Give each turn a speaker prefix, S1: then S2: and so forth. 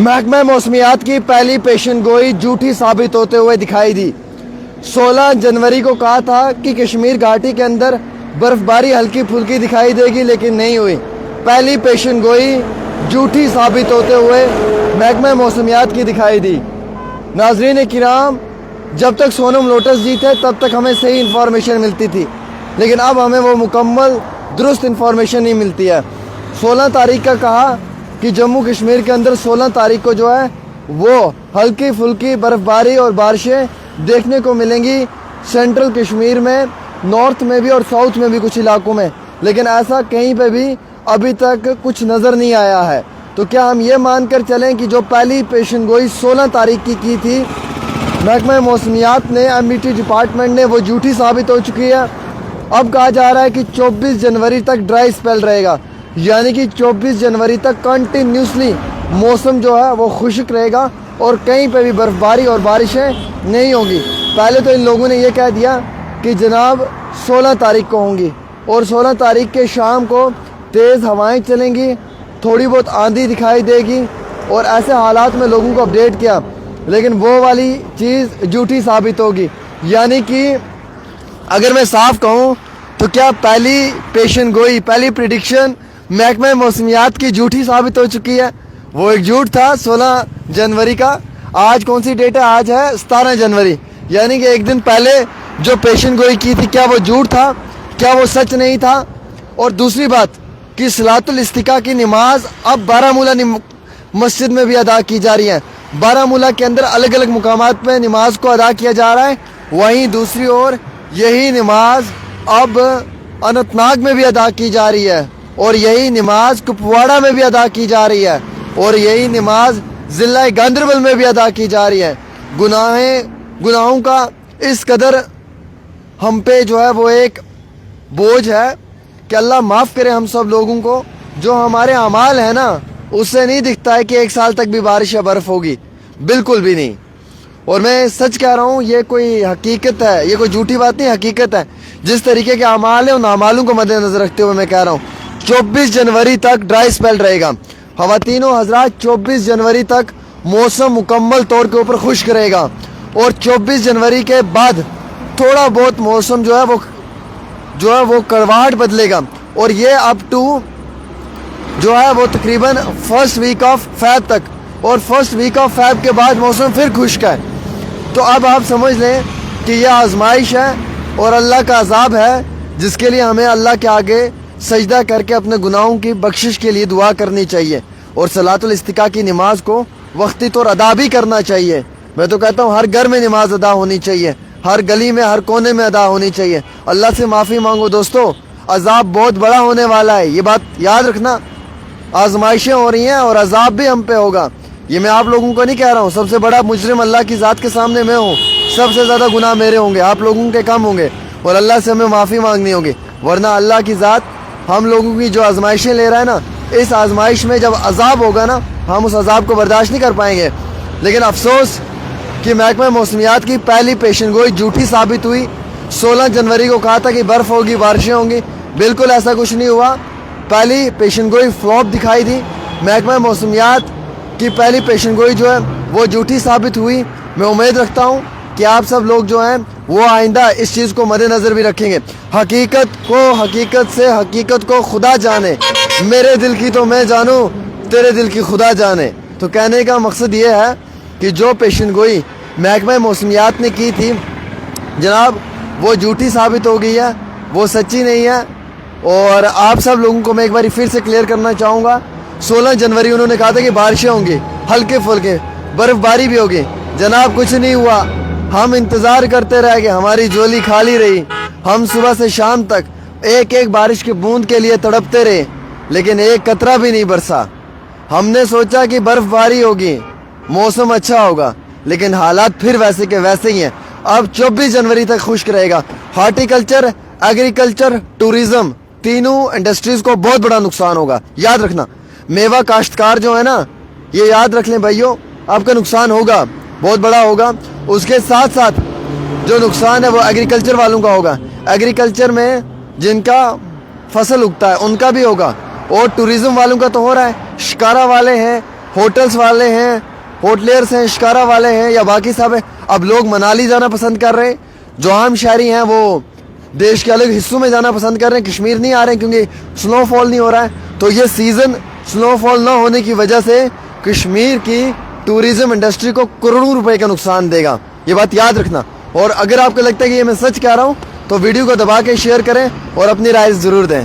S1: महकमा मौसमियात की पहली पेशन गोई झूठी साबित होते हुए दिखाई दी। 16 जनवरी को कहा था कि कश्मीर घाटी के अंदर बर्फबारी हल्की फुल्की दिखाई देगी, लेकिन नहीं हुई। पहली पेशन गोई झूठी साबित होते हुए महकमा मौसमियात की दिखाई दी। नाजरीन किराम, जब तक सोनम लोटस जी थे तब तक हमें सही इंफॉर्मेशन मिलती थी, लेकिन अब हमें वो मुकम्मल दुरुस्त इंफॉर्मेशन नहीं मिलती है। 16 तारीख का कहा कि जम्मू कश्मीर के अंदर 16 तारीख को जो है वो हल्की फुल्की बर्फबारी और बारिशें देखने को मिलेंगी, सेंट्रल कश्मीर में, नॉर्थ में भी और साउथ में भी कुछ इलाकों में, लेकिन ऐसा कहीं पे भी अभी तक कुछ नज़र नहीं आया है। तो क्या हम ये मानकर चलें कि जो पहली पेशन गोई 16 तारीख की थी महकमा मौसमियात ने, एमईटी डिपार्टमेंट ने, वो झूठी साबित हो चुकी है। अब कहा जा रहा है कि 24 जनवरी तक ड्राई स्पेल रहेगा, यानी कि 24 जनवरी तक कंटिन्यूसली मौसम जो है वो खुश्क रहेगा और कहीं पे भी बर्फबारी और बारिशें नहीं होंगी। पहले तो इन लोगों ने ये कह दिया कि जनाब 16 तारीख को होंगी, और 16 तारीख के शाम को तेज़ हवाएं चलेंगी, थोड़ी बहुत आंधी दिखाई देगी, और ऐसे हालात में लोगों को अपडेट किया, लेकिन वो वाली चीज़ झूठी साबित होगी। यानी कि अगर मैं साफ कहूँ तो क्या पहली पेशन गोई, पहली प्रिडिक्शन महकमा मौसमियात की झूठी साबित हो चुकी है। वो एक झूठ था 16 जनवरी का। आज कौन सी डेट है? आज है 17 जनवरी, यानी कि एक दिन पहले जो पेशन गोई की थी, क्या वो झूठ था? क्या वो सच नहीं था? और दूसरी बात कि सलातुल इस्तिका की नमाज अब बारामूला मस्जिद में भी अदा की जा रही है। बारामूला के अंदर अलग अलग मुकामात में नमाज को अदा किया जा रहा है। वहीं दूसरी ओर यही नमाज अब अनंतनाग में भी अदा की जा रही है, और यही नमाज कुपवाड़ा में भी अदा की जा रही है, और यही नमाज ज़िला गांदरबल में भी अदा की जा रही है। गुनाहों का इस कदर हम पे जो है वो एक बोझ है कि अल्लाह माफ़ करे हम सब लोगों को। जो हमारे अमाल है ना, उससे नहीं दिखता है कि एक साल तक भी बारिश या बर्फ़ होगी, बिल्कुल भी नहीं। और मैं सच कह रहा हूँ, ये कोई हकीकत है, ये कोई झूठी बात नहीं, हकीकत है। जिस तरीके के अमाल है उन अमालों को मद्देनज़र रखते हुए मैं कह रहा हूँ 24 जनवरी तक ड्राई स्पेल रहेगा। ख़वातीनो हज़रात, 24 जनवरी तक मौसम मुकम्मल तौर के ऊपर खुश्क रहेगा, और 24 जनवरी के बाद थोड़ा बहुत मौसम जो है वो कड़वाहट बदलेगा, और ये अप टू जो है वो तकरीबन फर्स्ट वीक ऑफ फैब तक, और फर्स्ट वीक ऑफ फैब के बाद मौसम फिर खुश्क है। तो अब आप समझ लें कि यह आजमाइश है और अल्लाह का अजाब है, जिसके लिए हमें अल्लाह के आगे सजदा करके अपने गुनाहों की बख्शिश के लिए दुआ करनी चाहिए, और सलातुल इस्तिका की नमाज को वक्ती तौर अदा भी करना चाहिए। मैं तो कहता हूँ हर घर में नमाज अदा होनी चाहिए, हर गली में, हर कोने में अदा होनी चाहिए। अल्लाह से माफ़ी मांगो दोस्तों, अजाब बहुत बड़ा होने वाला है, ये बात याद रखना। आजमाइशें हो रही हैं और अजाब भी हम पे होगा। ये मैं आप लोगों को नहीं कह रहा हूँ, सबसे बड़ा मुजरिम अल्लाह की ज़ात के सामने मैं हूँ, सबसे ज़्यादा गुनाह मेरे होंगे, आप लोगों के कम होंगे, और अल्लाह से हमें माफ़ी मांगनी होगी। वरना अल्लाह की ज़ात हम लोगों की जो आजमाइशें ले रहा है ना, इस आजमाइश में जब अजाब होगा ना, हम उस अजाब को बर्दाश्त नहीं कर पाएंगे। लेकिन अफसोस कि महकमा मौसमियात की पहली पेशन गोई झूठी साबित हुई। 16 जनवरी को कहा था कि बर्फ़ होगी, बारिशें होंगी, बिल्कुल ऐसा कुछ नहीं हुआ। पहली पेशन गोई फ्लॉप दिखाई दी। महकमा मौसमियात की पहली पेशन गोई जो है वो झूठी साबित हुई। मैं उम्मीद रखता हूँ कि आप सब लोग जो हैं वो आइंदा इस चीज़ को मद्देनज़र भी रखेंगे। हकीकत को खुदा जाने, मेरे दिल की तो मैं जानूँ, तेरे दिल की खुदा जाने। तो कहने का मकसद ये है कि जो पेशन गोई महकमा मौसमियात ने की थी जनाब, वो झूठी साबित हो गई है, वो सच्ची नहीं है। और आप सब लोगों को मैं एक बार फिर से क्लियर करना चाहूँगा, 16 जनवरी उन्होंने कहा था कि बारिशें होंगी, हल्के फुल्के बर्फबारी भी होगी। जनाब कुछ नहीं हुआ, हम इंतज़ार करते रह गए, हमारी झोली खाली रही। हम सुबह से शाम तक एक एक बारिश की बूंद के लिए तड़पते रहे, लेकिन एक कतरा भी नहीं बरसा। हमने सोचा कि बर्फबारी होगी, मौसम अच्छा होगा, लेकिन हालात फिर वैसे के वैसे ही हैं। अब 24 जनवरी तक खुश्क रहेगा। हॉर्टिकल्चर, एग्रीकल्चर, टूरिज्म, तीनों इंडस्ट्रीज़ को बहुत बड़ा नुकसान होगा, याद रखना। मेवा काश्तकार जो है ना, ये याद रख लें भाइयों, आपका नुकसान होगा, बहुत बड़ा होगा। उसके साथ साथ जो नुकसान है वो एग्रीकल्चर वालों का होगा। एग्रीकल्चर में जिनका फसल उगता है उनका भी होगा, और टूरिज़्म वालों का तो हो रहा है। शिकारा वाले हैं, ہوٹلز والے ہیں, ہوٹلیئرس ہیں, شکارا والے ہیں یا باقی سب ہیں, اب لوگ منالی جانا پسند کر رہے ہیں. جو عام شہری ہیں وہ دیش کے الگ حصوں میں جانا پسند کر رہے ہیں, کشمیر نہیں آ رہے ہیں کیونکہ سنو فال نہیں ہو رہا ہے. تو یہ سیزن سنو فال نہ ہونے کی وجہ سے کشمیر کی ٹوریزم انڈسٹری کو کروڑوں روپے کا نقصان دے گا, یہ بات یاد رکھنا. اور اگر آپ کو لگتا ہے کہ یہ میں سچ کہہ رہا ہوں تو ویڈیو کو دبا کے شیئر کریں اور اپنی رائے ضرور دیں.